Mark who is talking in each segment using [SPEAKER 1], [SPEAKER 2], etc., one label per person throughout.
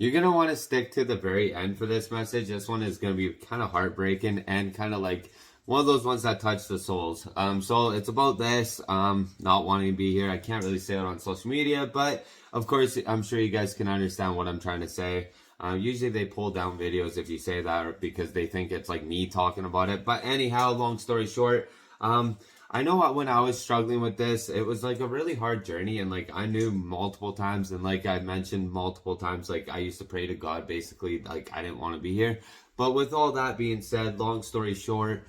[SPEAKER 1] You're going to want to stick to the very end for this message. This one is going to be kind of heartbreaking and kind of like one of those ones that touch the souls. So it's about this, not wanting to be here. I can't really say it on social media, but of course, I'm sure you guys can understand what I'm trying to say. Usually they pull down videos if you say that because they think it's like me talking about it. But anyhow, long story short, I know when I was struggling with this, it was like a really hard journey, and like I knew multiple times, and like I mentioned multiple times, like I used to pray to God basically, like I didn't want to be here. But with all that being said, long story short,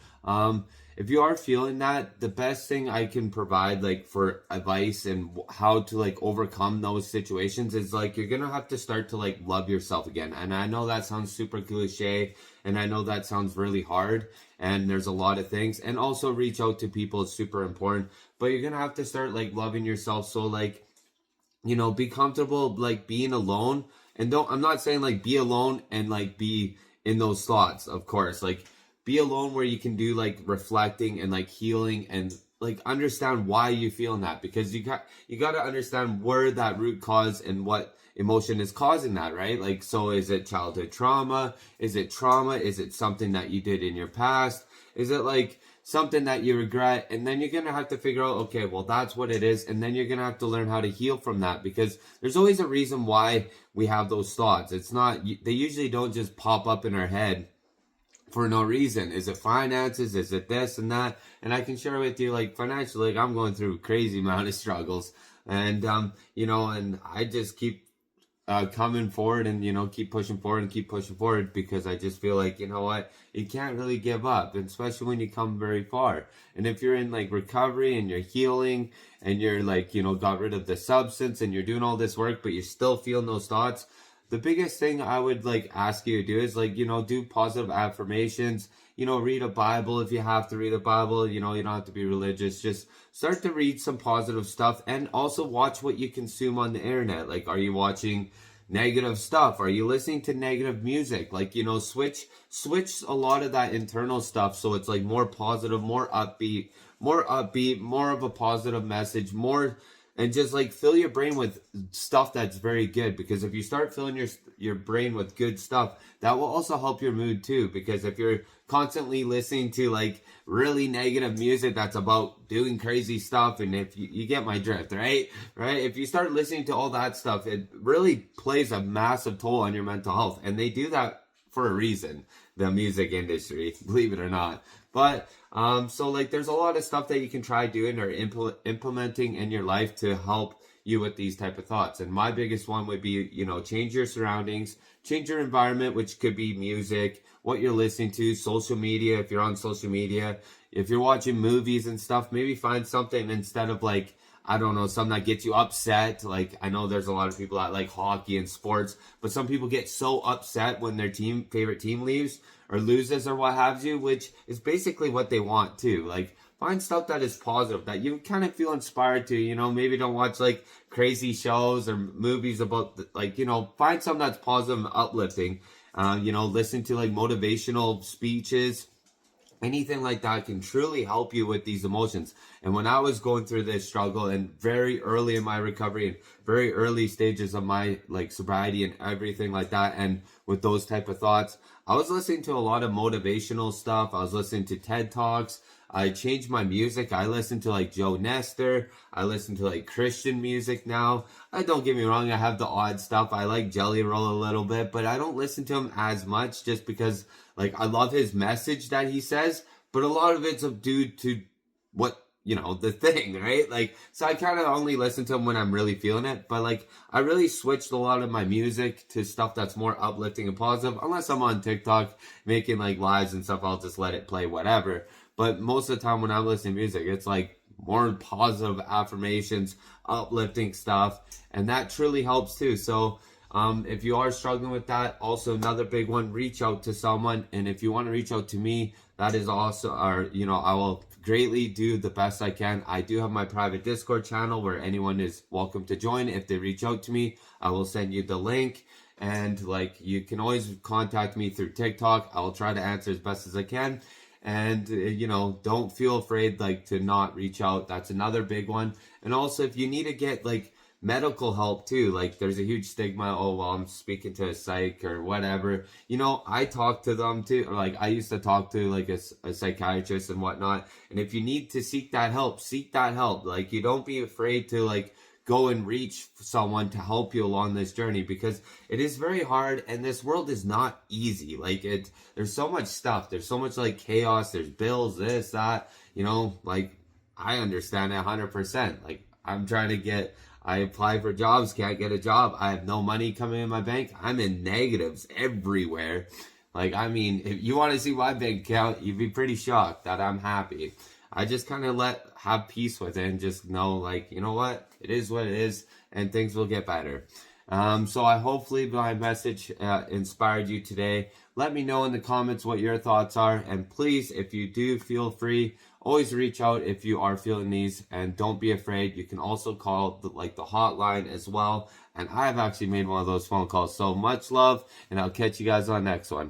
[SPEAKER 1] if you are feeling that, the best thing I can provide like for advice and how to like overcome those situations is like you're gonna have to start to like love yourself again. And I know that sounds super cliche, and I know that sounds really hard, and there's a lot of things, and also reach out to people is super important, but you're gonna have to start like loving yourself. So like, be comfortable like being alone, and I'm not saying like be alone and like be in those thoughts, of course, like be alone where you can do like reflecting and like healing and like understand why you feeling that, because you got to understand where that root cause and what emotion is causing that, right? Like, so is it childhood trauma? Is it trauma? Is it something that you did in your past? Is it like something that you regret? And then you're going to have to figure out, okay, well, that's what it is. And then you're going to have to learn how to heal from that, because there's always a reason why we have those thoughts. It's not, they usually don't just pop up in our head for no reason. Is it finances? Is it this and that? And I can share with you, like financially, like I'm going through a crazy amount of struggles, and and I just keep coming forward and keep pushing forward and keep pushing forward, because I just feel like, you know what, you can't really give up, and especially when you come very far. And if you're in like recovery and you're healing and you're like got rid of the substance and you're doing all this work but you're still feeling those thoughts, the biggest thing I would like ask you to do is like, do positive affirmations, read a Bible if you have to read a Bible, you don't have to be religious. Just start to read some positive stuff, and also watch what you consume on the internet. Like, are you watching negative stuff? Are you listening to negative music? Like, switch a lot of that internal stuff so it's like more positive, more upbeat, more of a positive message, and just like fill your brain with stuff that's very good, because if you start filling your brain with good stuff, that will also help your mood too. Because if you're constantly listening to like really negative music that's about doing crazy stuff, and if you get my drift, right, if you start listening to all that stuff, it really plays a massive toll on your mental health. And they do that for a reason, the music industry, believe it or not. But so like there's a lot of stuff that you can try doing or implementing in your life to help you with these type of thoughts. And my biggest one would be, change your surroundings, change your environment, which could be music, what you're listening to, social media. If you're on social media, if you're watching movies and stuff, maybe find something instead of like, I don't know, something that gets you upset. Like, I know there's a lot of people that like hockey and sports, but some people get so upset when their favorite team leaves or loses or what have you, which is basically what they want too. Like, find stuff that is positive, that you kind of feel inspired to, maybe don't watch like crazy shows or movies about find something that's positive and uplifting. Listen to like motivational speeches. Anything like that can truly help you with these emotions. And when I was going through this struggle and very early in my recovery and very early stages of my like sobriety and everything like that, and with those type of thoughts, I was listening to a lot of motivational stuff. I was listening to TED Talks. I changed my music. I listen to like Joe Nestor. I listen to like Christian music now. Don't get me wrong, I have the odd stuff. I like Jelly Roll a little bit, but I don't listen to him as much, just because like I love his message that he says, but a lot of it's due to what, the thing, right? Like, so I kind of only listen to him when I'm really feeling it. But like, I really switched a lot of my music to stuff that's more uplifting and positive. Unless I'm on TikTok making like lives and stuff, I'll just let it play, whatever. But most of the time when I'm listening to music, it's like more positive affirmations, uplifting stuff, and that truly helps too. So if you are struggling with that, also another big one, reach out to someone. And if you want to reach out to me, that is also, I will greatly do the best I can. I do have my private Discord channel where anyone is welcome to join. If they reach out to me, I will send you the link. And like, you can always contact me through TikTok. I will try to answer as best as I can. And, don't feel afraid, like, to not reach out. That's another big one. And also, if you need to get, like, medical help too. Like there's a huge stigma, oh well, I'm speaking to a psych or whatever. You know, I talk to them too, or like I used to talk to like a psychiatrist and whatnot. And if you need to seek that help, seek that help. Like you don't be afraid to like go and reach someone to help you along this journey, because it is very hard and this world is not easy. Like there's so much stuff, there's so much like chaos, there's bills, this, that, you know, like I understand it 100%. Like I'm trying to I apply for jobs, can't get a job. I have no money coming in my bank. I'm in negatives everywhere. Like, I mean, if you want to see my bank account, you'd be pretty shocked that I'm happy. I just kind of have peace with it and just know, like, you know what? It is what it is, and things will get better. So I hopefully my message inspired you today. Let me know in the comments what your thoughts are, and please, if you do, feel free, always reach out if you are feeling these, and don't be afraid. You can also call the hotline as well, and I've actually made one of those phone calls. So much love, and I'll catch you guys on the next one.